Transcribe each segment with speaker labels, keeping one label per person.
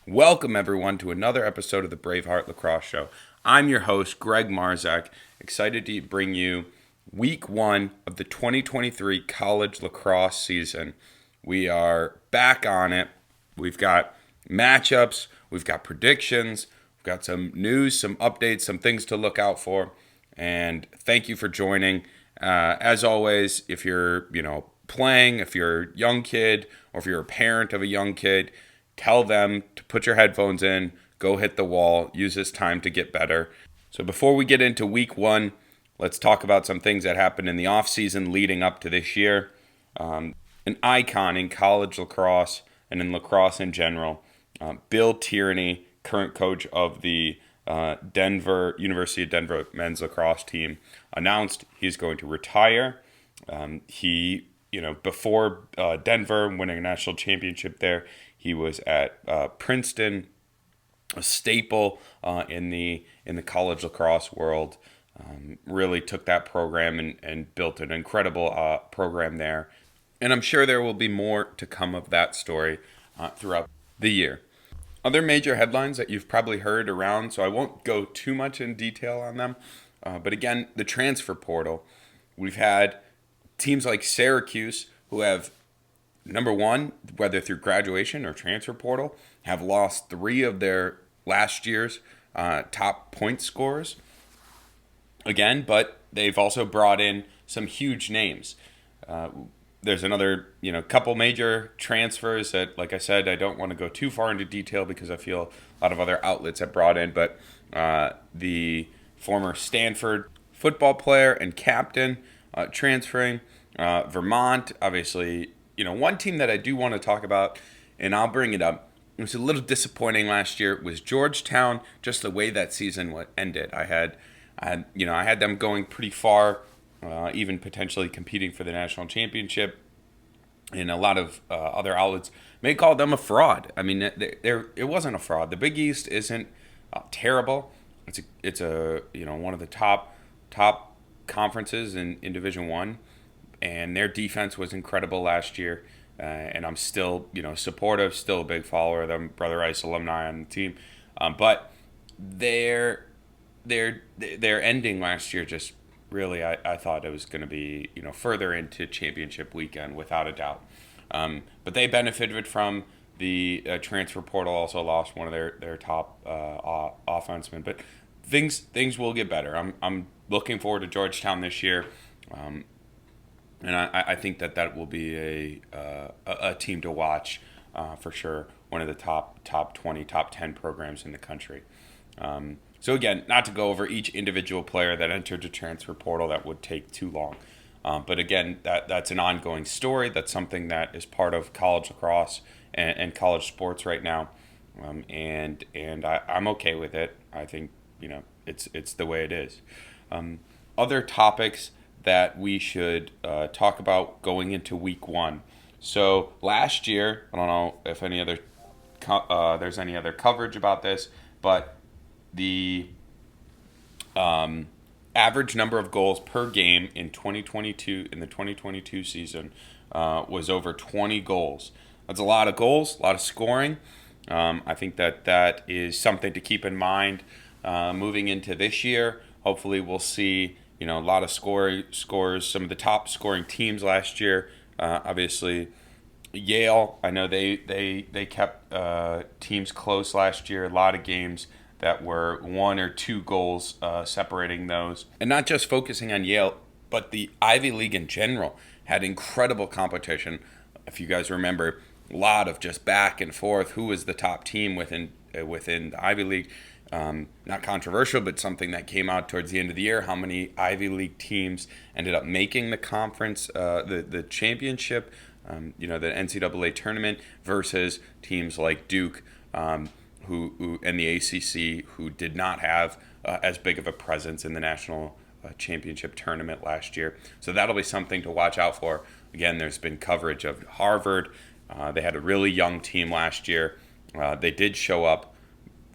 Speaker 1: Welcome, everyone, to another episode of the Braveheart Lacrosse Show. I'm your host, Greg Marzak, excited to bring you week one of the 2023 college lacrosse season. We are back on it. We've got matchups, we've got predictions, we've got some news, some updates, some things to look out for. And thank you for joining. As always, if you're, playing, if you're a young kid, or if you're a parent of a young kid, tell them to put your headphones in, go hit the wall, use this time to get better. So before we get into week one, let's talk about some things that happened in the offseason leading up to this year. An icon in college lacrosse and in lacrosse in general, Bill Tierney, current coach of the University of Denver men's lacrosse team, announced he's going to retire. Before Denver winning a national championship there, he was at Princeton, a staple in the college lacrosse world. Really took that program and built an incredible program there. And I'm sure there will be more to come of that story throughout the year. Other major headlines that you've probably heard around, so I won't go too much in detail on them. But again, the transfer portal. We've had teams like Syracuse who have, number one, whether through graduation or transfer portal, have lost three of their last year's top point scorers. Again, but they've also brought in some huge names. There's another, couple major transfers that, like I said, I don't want to go too far into detail because I feel a lot of other outlets have brought in. But the former Stanford football player and captain transferring. Vermont, obviously, one team that I do want to talk about, and I'll bring it up. It was a little disappointing last year. Was Georgetown, just the way that season ended. I had them going pretty far, even potentially competing for the national championship. And a lot of other outlets may call them a fraud. I mean, it wasn't a fraud. The Big East isn't terrible. It's a one of the top conferences in Division I, and their defense was incredible last year. And I'm still, supportive, still a big follower of them, Brother Ice alumni on the team. But their ending last year just really, I thought it was going to be, further into championship weekend without a doubt. But they benefited from the transfer portal. Also lost one of their top offensemen. But things will get better. I'm looking forward to Georgetown this year. And I think that will be a team to watch for sure. One of the top 20, top 10 programs in the country. So again, not to go over each individual player that entered the transfer portal, that would take too long. But again, that's an ongoing story. That's something that is part of college lacrosse and college sports right now. And I'm okay with it. I think it's the way it is. Other topics that we should talk about going into week one. So last year, I don't know if there's any other coverage about this, but the average number of goals per game in the 2022 season was over 20 goals. That's a lot of goals, a lot of scoring. I think that is something to keep in mind moving into this year. Hopefully we'll see a lot of scores, some of the top scoring teams last year. Obviously, Yale, I know they kept teams close last year. A lot of games that were 1 or 2 goals separating those. And not just focusing on Yale, but the Ivy League in general had incredible competition. If you guys remember, a lot of just back and forth. Who was the top team within the Ivy League? Not controversial, but something that came out towards the end of the year. How many Ivy League teams ended up making the conference, the championship, the NCAA tournament, versus teams like Duke, who and the ACC, who did not have as big of a presence in the national championship tournament last year. So that'll be something to watch out for. Again, there's been coverage of Harvard. They had a really young team last year. They did show up.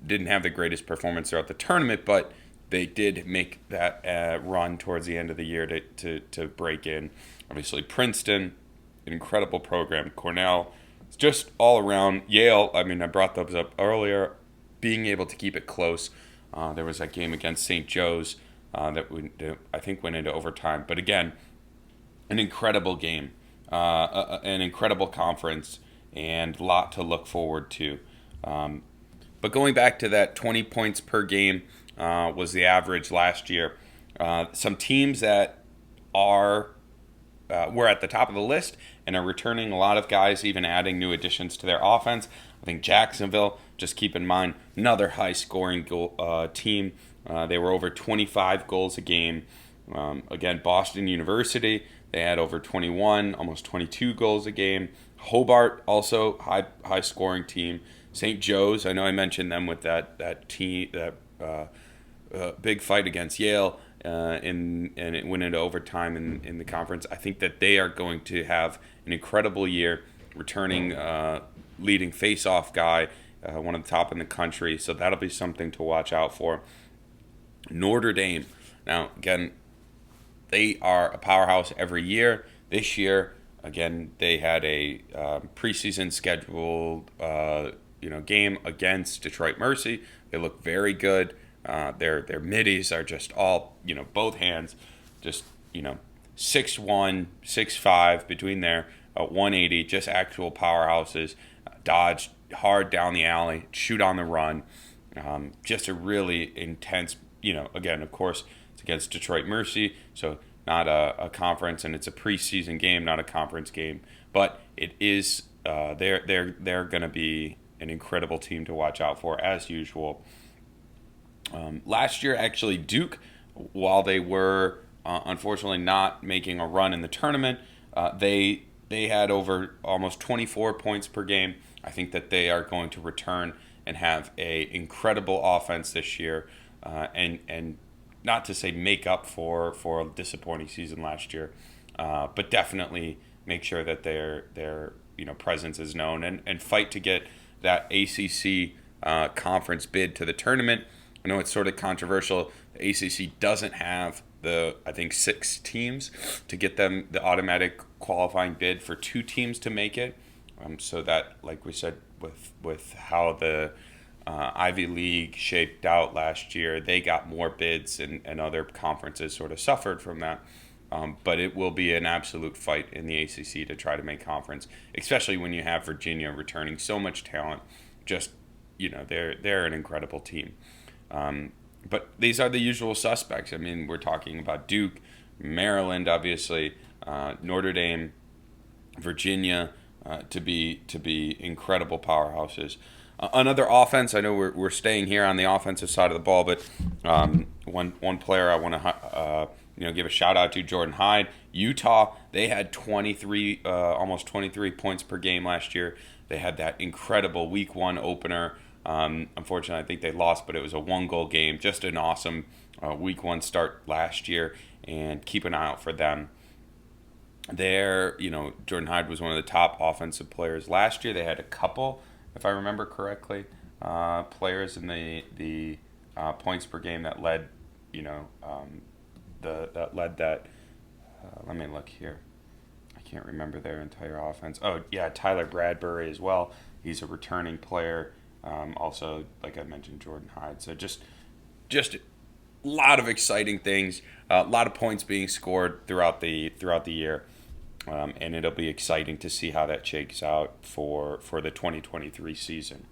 Speaker 1: Didn't have the greatest performance throughout the tournament, but they did make that run towards the end of the year to break in. Obviously, Princeton, an incredible program. Cornell, just all around. Yale, I mean, I brought those up earlier, being able to keep it close. There was that game against St. Joe's that I think went into overtime. But again, an incredible game, an incredible conference, and a lot to look forward to. But going back to that 20 points per game was the average last year. Some teams that are were at the top of the list and are returning a lot of guys, even adding new additions to their offense. I think Jacksonville, just keep in mind, another high-scoring team. They were over 25 goals a game. Again, Boston University, they had over 21, almost 22 goals a game. Hobart, also high-scoring team. St. Joe's, I know I mentioned them with that team, that big fight against Yale. And it went into overtime in the conference. I think that they are going to have an incredible year, returning leading face-off guy, one of the top in the country. So that'll be something to watch out for. Notre Dame. Now, again, they are a powerhouse every year. This year, again, they had a preseason scheduled game against Detroit Mercy. They look very good. Their middies are just all, both hands, just, 6'1", 6'5", between there, 180, just actual powerhouses, dodge hard down the alley, shoot on the run. Just a really intense, again, of course, it's against Detroit Mercy, so not a conference, and it's a preseason game, not a conference game, but it is, they're going to be an incredible team to watch out for, as usual. Last year, actually, Duke, while they were unfortunately not making a run in the tournament, they had over almost 24 points per game. I think that they are going to return and have a incredible offense this year, and not to say make up for a disappointing season last year, but definitely make sure that their presence is known and fight to get that ACC conference bid to the tournament. I know it's sort of controversial. The ACC doesn't have I think 6 teams to get them the automatic qualifying bid for 2 teams to make it. So that, like we said, with how the Ivy League shaped out last year, they got more bids and other conferences sort of suffered from that. But it will be an absolute fight in the ACC to try to make conference, especially when you have Virginia returning so much talent. Just, they're an incredible team. But these are the usual suspects. I mean, we're talking about Duke, Maryland, obviously, Notre Dame, Virginia, to be incredible powerhouses. Another offense. I know we're staying here on the offensive side of the ball, but one player I want to give a shout out to, Jordan Hyde. Utah, they had 23, almost 23 points per game last year. They had that incredible Week 1 opener. Unfortunately, I think they lost, but it was a 1-goal game. Just an awesome Week 1 start last year, and keep an eye out for them. Jordan Hyde was one of the top offensive players last year. They had a couple, if I remember correctly, players in the points per game that led, let me look here. I can't remember their entire offense. Oh yeah, Tyler Bradbury as well. He's a returning player. Also, like I mentioned, Jordan Hyde. So just a lot of exciting things, a lot of points being scored throughout the year, and it'll be exciting to see how that shakes out for the 2023 season.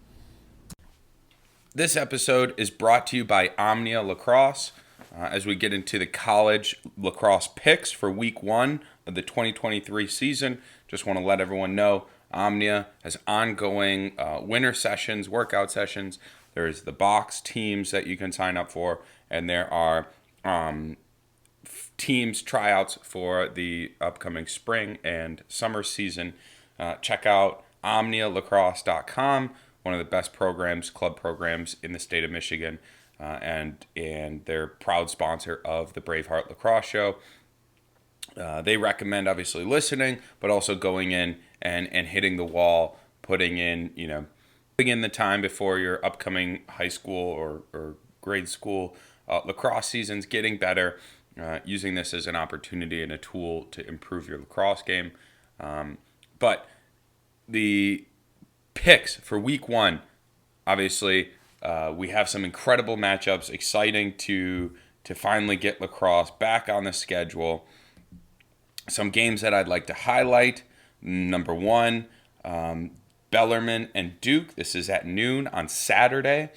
Speaker 1: This episode is brought to you by Omnia Lacrosse. As we get into the college lacrosse picks for Week 1 of the 2023 season, just want to let everyone know Omnia has ongoing winter sessions, workout sessions. There's the box teams that you can sign up for, and there are teams tryouts for the upcoming spring and summer season. Check out OmniaLacrosse.com, one of the best club programs in the state of Michigan, and they're proud sponsor of the Braveheart Lacrosse show. They recommend obviously listening, but also going in and hitting the wall, putting in the time before your upcoming high school or grade school lacrosse seasons, getting better, using this as an opportunity and a tool to improve your lacrosse game. But the picks for week 1. Obviously, we have some incredible matchups. Exciting to finally get lacrosse back on the schedule. Some games that I'd like to highlight. Number 1, Bellarmine and Duke. This is at noon on Saturday.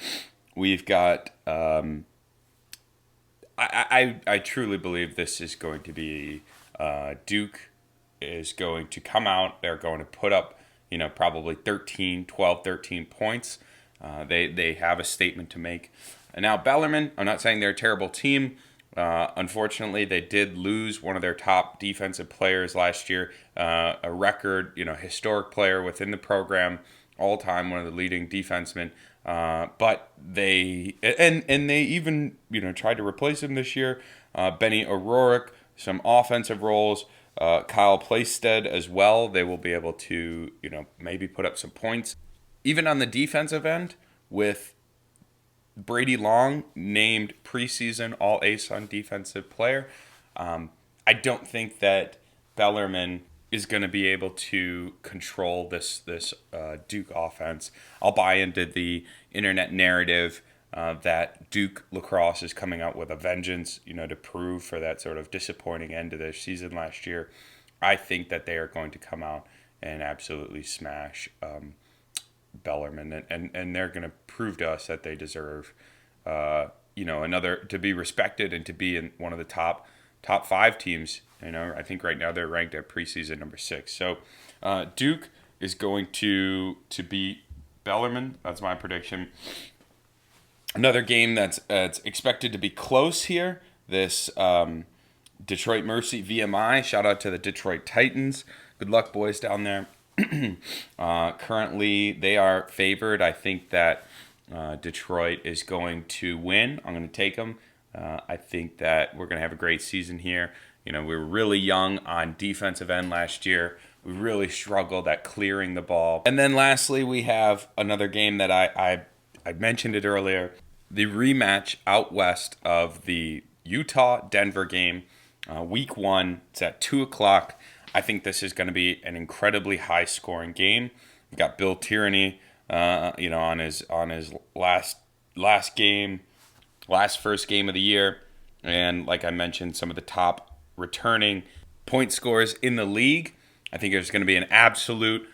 Speaker 1: We've got. I truly believe this is going to be Duke is going to come out. They're going to put up, probably 12, 13 points. They have a statement to make. And now Bellarmine, I'm not saying they're a terrible team. Unfortunately, they did lose one of their top defensive players last year, a record, historic player within the program, all time, one of the leading defensemen. But they even tried to replace him this year. Benny O'Rourke, some offensive roles. Kyle Plaisted as well. They will be able to maybe put up some points. Even on the defensive end, with Brady Long named preseason All-ASUN defensive player, I don't think that Bellarmine is going to be able to control this Duke offense. I'll buy into the internet narrative that Duke lacrosse is coming out with a vengeance, to prove for that sort of disappointing end of their season last year. I think that they are going to come out and absolutely smash Bellarmine, and they're going to prove to us that they deserve, another to be respected and to be in one of the top 5 teams. I think right now they're ranked at preseason number 6. So Duke is going to beat Bellarmine. That's my prediction. Another game that's expected to be close here. This Detroit Mercy VMI. Shout out to the Detroit Titans. Good luck, boys, down there. Currently, they are favored. I think that Detroit is going to win. I'm going to take them. I think that we're going to have a great season here. We were really young on defensive end last year. We really struggled at clearing the ball. And then lastly, we have another game that I mentioned it earlier. The rematch out west of the Utah-Denver game, week 1. It's at 2 o'clock. I think this is going to be an incredibly high-scoring game. We've got Bill Tierney, on his last first game of the year, and like I mentioned, some of the top returning point scorers in the league. I think there's going to be an absolute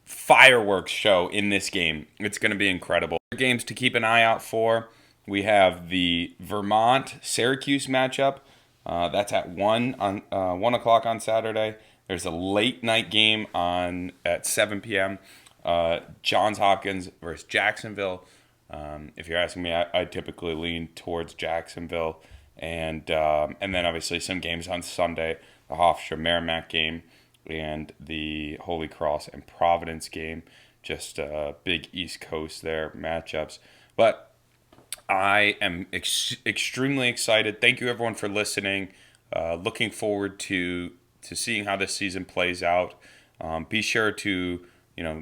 Speaker 1: fireworks show in this game. It's going to be incredible. Games to keep an eye out for. We have the Vermont-Syracuse matchup. That's at 1 o'clock on Saturday. There's a late night game at 7 p.m. Johns Hopkins versus Jacksonville. If you're asking me, I typically lean towards Jacksonville. And then obviously some games on Sunday, the Hofstra-Merrimack game and the Holy Cross and Providence game. Just big East Coast there matchups. But I am extremely excited. Thank you, everyone, for listening. Looking forward to seeing how this season plays out. Be sure to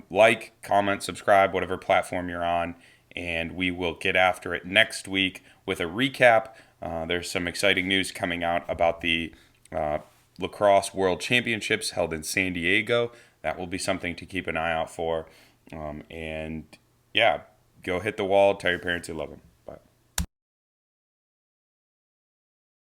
Speaker 1: like, comment, subscribe, whatever platform you're on, and we will get after it next week with a recap. There's some exciting news coming out about the Lacrosse World Championships held in San Diego. That will be something to keep an eye out for. And yeah, go hit the wall. Tell your parents you love them.